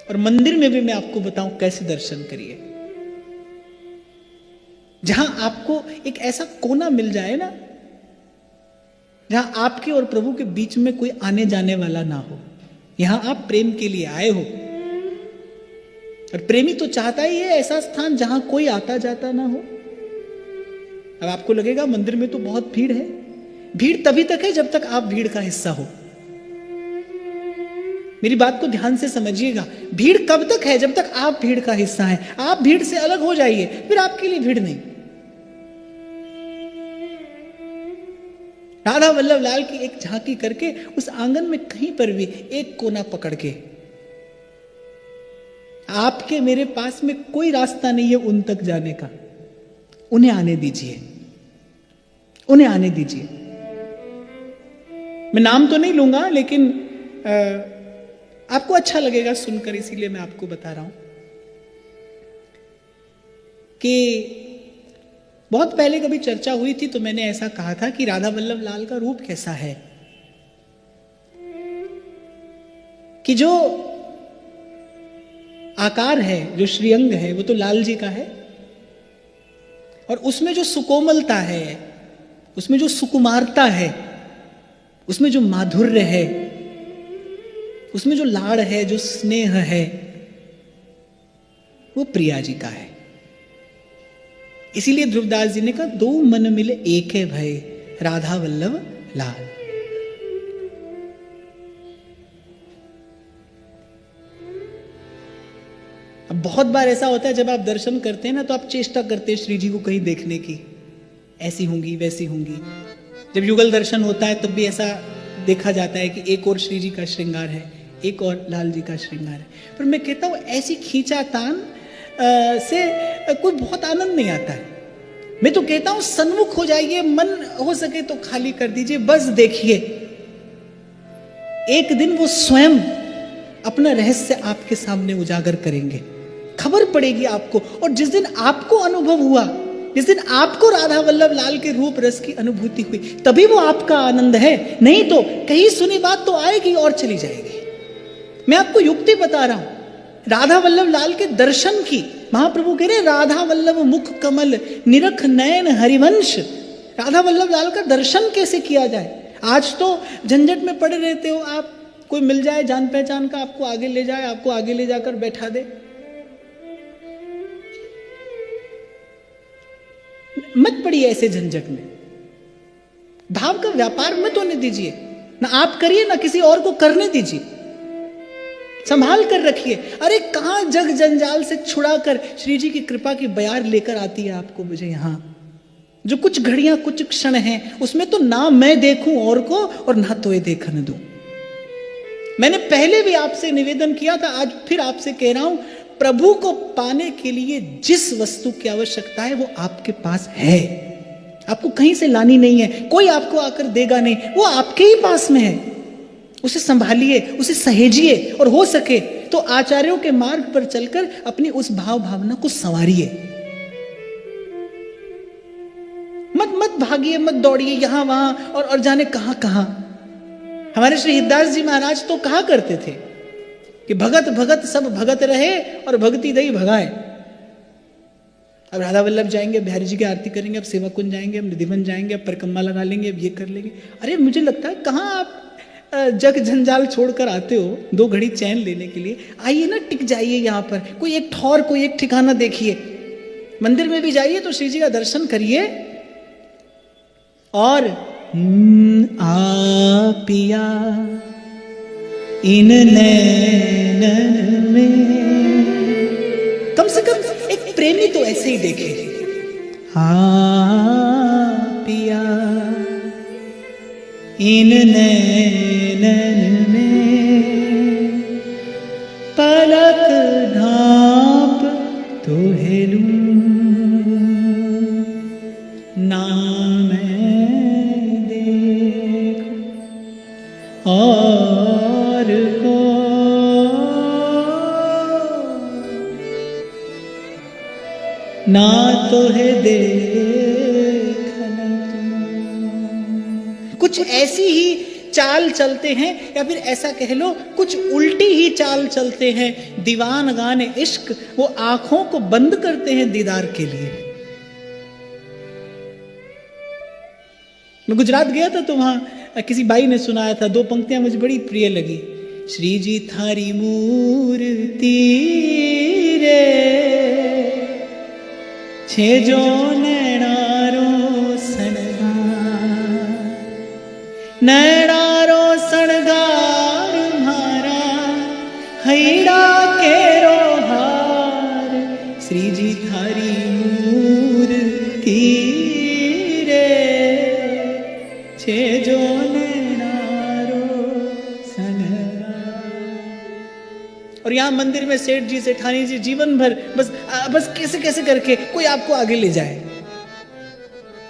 और मंदिर में भी मैं आपको बताऊं कैसे दर्शन करिए, जहां आपको एक ऐसा कोना मिल जाए ना, जहां आपके और प्रभु के बीच में कोई आने जाने वाला ना हो। यहां आप प्रेम के लिए आए हो, और प्रेमी तो चाहता ही है ऐसा स्थान जहां कोई आता जाता ना हो। अब आपको लगेगा मंदिर में तो बहुत भीड़ है। भीड़ तभी तक है जब तक आप भीड़ का हिस्सा हो। मेरी बात को ध्यान से समझिएगा। भीड़ कब तक है? जब तक आप भीड़ का हिस्सा हैं। आप भीड़ से अलग हो जाइए, फिर आपके लिए भीड़ नहीं। राधा वल्लभ लाल की एक झांकी करके उस आंगन में कहीं पर भी एक कोना पकड़ के, आपके मेरे पास में कोई रास्ता नहीं है उन तक जाने का, उन्हें आने दीजिए, उन्हें आने दीजिए। मैं नाम तो नहीं लूंगा, लेकिन आपको अच्छा लगेगा सुनकर, इसीलिए मैं आपको बता रहा हूं कि बहुत पहले कभी चर्चा हुई थी तो मैंने ऐसा कहा था कि राधा वल्लभ लाल का रूप कैसा है, कि जो आकार है, जो श्रीअंग है, वो तो लाल जी का है, और उसमें जो सुकोमलता है, उसमें जो सुकुमारता है, उसमें जो माधुर्य है, उसमें जो लाड़ है, जो स्नेह है, वो प्रिया जी का है। इसीलिए ध्रुवदास जी ने कहा, दो मन मिले एक है भय, राधा वल्लभ लाल। अब बहुत बार ऐसा होता है जब आप दर्शन करते हैं ना, तो आप चेष्टा करते हैं श्री जी को कहीं देखने की, ऐसी होंगी वैसी होंगी। जब युगल दर्शन होता है तब भी ऐसा देखा जाता है कि एक और श्री जी का श्रृंगार है, एक और लाल जी का श्रृंगार है। पर मैं कहता हूं ऐसी खींचातान से कोई बहुत आनंद नहीं आता है। मैं तो कहता हूं सन्मुख हो जाइए, मन हो सके तो खाली कर दीजिए, बस देखिए। एक दिन वो स्वयं अपना रहस्य आपके सामने उजागर करेंगे, खबर पड़ेगी आपको। और जिस दिन आपको अनुभव हुआ, जिस दिन आपको राधा वल्लभ लाल के रूप रस की अनुभूति हुई, तभी वो आपका आनंद है। नहीं तो कहीं सुनी बात तो आएगी और चली जाएगी। मैं आपको युक्ति बता रहा हूं राधा वल्लभ लाल के दर्शन की। महाप्रभु कह रहे राधा वल्लभ मुख कमल निरख नयन हरिवंश। राधा वल्लभ लाल का दर्शन कैसे किया जाए? आज तो झंझट में पड़े रहते हो आप, कोई मिल जाए जान पहचान का, आपको आगे ले जाए, आपको आगे ले जाकर बैठा दे। मत पड़िए ऐसे झंझट में। भाव का व्यापार मत होने दीजिए, ना आप करिए ना किसी और को करने दीजिए। संभाल कर रखिए। अरे कहां जग जंजाल से छुड़ाकर श्री जी की कृपा की बयार लेकर आती है आपको मुझे यहां। जो कुछ घड़ियां कुछ क्षण हैं, उसमें तो ना मैं देखूं और को, और ना तो ये देखने दूं। मैंने पहले भी आपसे निवेदन किया था, आज फिर आपसे कह रहा हूं, प्रभु को पाने के लिए जिस वस्तु की आवश्यकता है वो आपके पास है। आपको कहीं से लानी नहीं है, कोई आपको आकर देगा नहीं, वो आपके ही पास में है। उसे संभालिए, उसे सहेजिए, और हो सके तो आचार्यों के मार्ग पर चलकर अपनी उस भाव भावना को संवारिए। मत भागिए, मत दौड़िए यहां वहां और जाने कहां कहां। हमारे श्री हिरदास जी महाराज तो कहा करते थे कि भगत भगत सब भगत रहे और भगति दई भगाए। अब राधा वल्लभ जाएंगे, बिहारी जी की आरती करेंगे, अब सेवा कुंज जाएंगे, अब निधिवन जाएंगे, अब परिक्रमा लगा लेंगे, अब ये कर लेंगे। अरे मुझे लगता है कहां आप जग जंजाल छोड़कर आते हो 2 घड़ी चैन लेने के लिए। आइए ना, टिक जाइए यहाँ पर, कोई एक ठौर, कोई एक ठिकाना देखिए। मंदिर में भी जाइए तो श्री जी का दर्शन करिए। और पिया इन नैनन में, कम से कम एक प्रेमी तो ऐसे ही देखे। पिया इन नैनन में पलक ढांप तुहे लूं, ना मैं देखूं और को, ना तुहे देखना। कुछ ऐसी ही चाल चलते हैं, या फिर ऐसा कह लो कुछ उल्टी ही चाल चलते हैं। दीवान गाने इश्क वो आंखों को बंद करते हैं दीदार के लिए। मैं गुजरात गया था तो वहां किसी बाई ने सुनाया था, 2 पंक्तियां मुझे बड़ी प्रिय लगी। श्री जी थारी मूर्ति रे छे जो नैणारो नैणारो सणगार मारा हैड़ा केरो हार। श्री जी थारी मूर्ति रे छे जो नैणारो सणगार। और यहाँ मंदिर में सेठ जी सेठानी जी जीवन भर बस कैसे कैसे करके कोई आपको आगे ले जाए।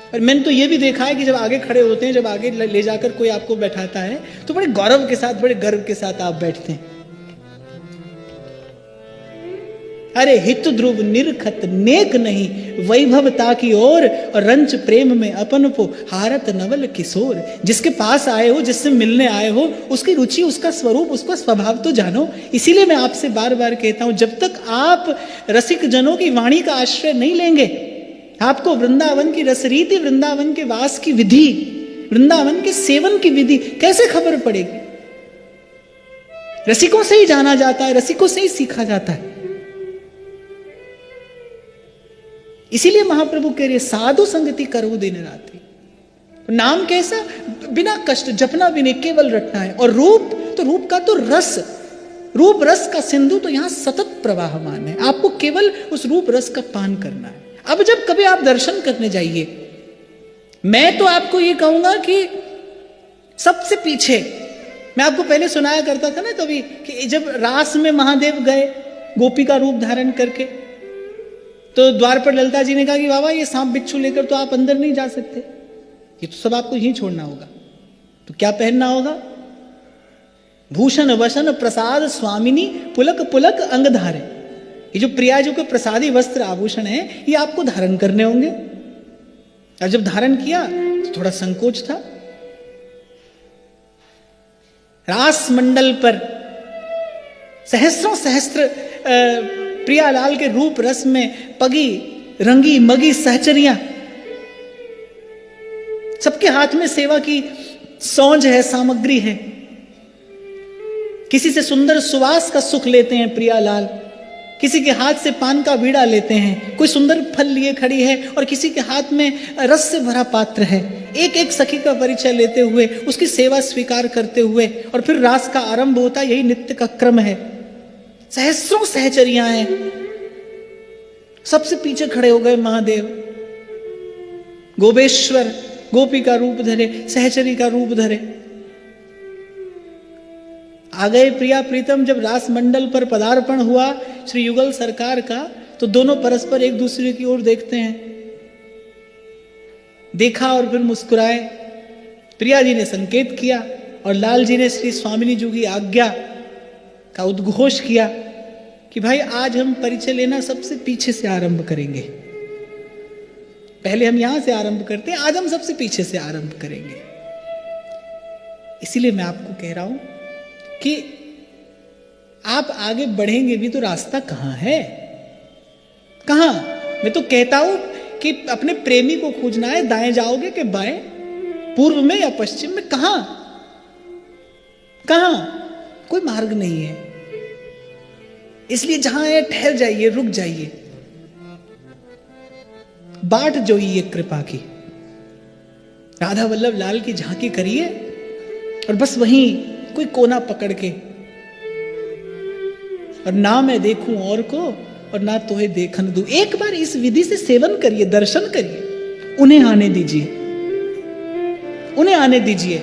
और मैंने तो ये भी देखा है कि जब आगे खड़े होते हैं, जब आगे ले जाकर कोई आपको बैठाता है तो बड़े गौरव के साथ, बड़े गर्व के साथ आप बैठते हैं। अरे हित ध्रुव निरखत नेक नहीं, वैभवता की ओर और रंच प्रेम में अपन को हारत नवल किशोर। जिसके पास आए हो, जिससे मिलने आए हो, उसकी रुचि, उसका स्वरूप, उसका स्वभाव तो जानो। इसीलिए मैं आपसे बार बार कहता हूं, जब तक आप रसिक जनों की वाणी का आश्रय नहीं लेंगे, आपको वृंदावन की रसरीति, वृंदावन के वास की विधि, वृंदावन के सेवन की विधि कैसे खबर पड़ेगी? रसिकों से ही जाना जाता है, रसिकों से ही सीखा जाता है। इसीलिए महाप्रभु कह रहे साधु संगति करो दिन रात्रि। नाम कैसा? बिना कष्ट, जपना भी नहीं, केवल रटना है। और रूप, तो रूप का तो रस, रूप रस का सिंधु तो यहां सतत प्रवाहमान है। आपको केवल उस रूप रस का पान करना है। अब जब कभी आप दर्शन करने जाइए, मैं तो आपको ये कहूंगा कि सबसे पीछे, मैं आपको पहले सुनाया करता था ना कभी कि जब रास में महादेव गए गोपी का रूप धारण करके, तो द्वार पर ललिता जी ने कहा कि बाबा ये सांप बिच्छू लेकर तो आप अंदर नहीं जा सकते, ये तो सब आपको यहीं छोड़ना होगा। तो क्या पहनना होगा? भूषण वसन प्रसाद स्वामिनी पुलक पुलक अंग धारे। ये जो प्रियाजू के प्रसादी वस्त्र आभूषण है, ये आपको धारण करने होंगे। और जब धारण किया तो थोड़ा संकोच था। रास मंडल पर सहस्रों सहस्त्र प्रियालाल के रूप रस में पगी रंगी मगी सहचरियां, सबके हाथ में सेवा की सौंज है, सामग्री है। किसी से सुंदर सुवास का सुख लेते हैं प्रियालाल, किसी के हाथ से पान का बीड़ा लेते हैं, कोई सुंदर फल लिए खड़ी है और किसी के हाथ में रस से भरा पात्र है। एक एक सखी का परिचय लेते हुए, उसकी सेवा स्वीकार करते हुए, और फिर रास का आरंभ होता, यही नित्य का क्रम है। सहस्रों सहचरियां हैं, सबसे पीछे खड़े हो गए महादेव। गोपेश्वर गोपी का रूप धरे, सहचरी का रूप धरे। आ गए प्रिया प्रीतम। जब रास मंडल पर पदार्पण हुआ श्री युगल सरकार का, तो दोनों परस्पर एक दूसरे की ओर देखते हैं। देखा और फिर मुस्कुराए। प्रिया जी ने संकेत किया और लाल जी ने श्री स्वामिनी जी की आज्ञा का उद्घोष किया कि भाई आज हम परिचय लेना सबसे पीछे से आरंभ करेंगे। पहले हम यहां से आरंभ करते हैं, आज हम सबसे पीछे से आरंभ करेंगे। इसीलिए मैं आपको कह रहा हूं कि आप आगे बढ़ेंगे भी तो रास्ता कहां है? कहां? मैं तो कहता हूं कि अपने प्रेमी को खोजना है, दाएं जाओगे कि बाएं, पूर्व में या पश्चिम में, कहां? कहां? कोई मार्ग नहीं है। इसलिए जहां है ठहर जाइए, रुक जाइए, बाट जोइए कृपा की। राधा वल्लभ लाल की झांकी करिए और बस वहीं कोई कोना पकड़ के, और ना मैं देखूं और को और ना तोहे देखन दूं। एक बार इस विधि से सेवन करिए, दर्शन करिए, उन्हें आने दीजिए, उन्हें आने दीजिए।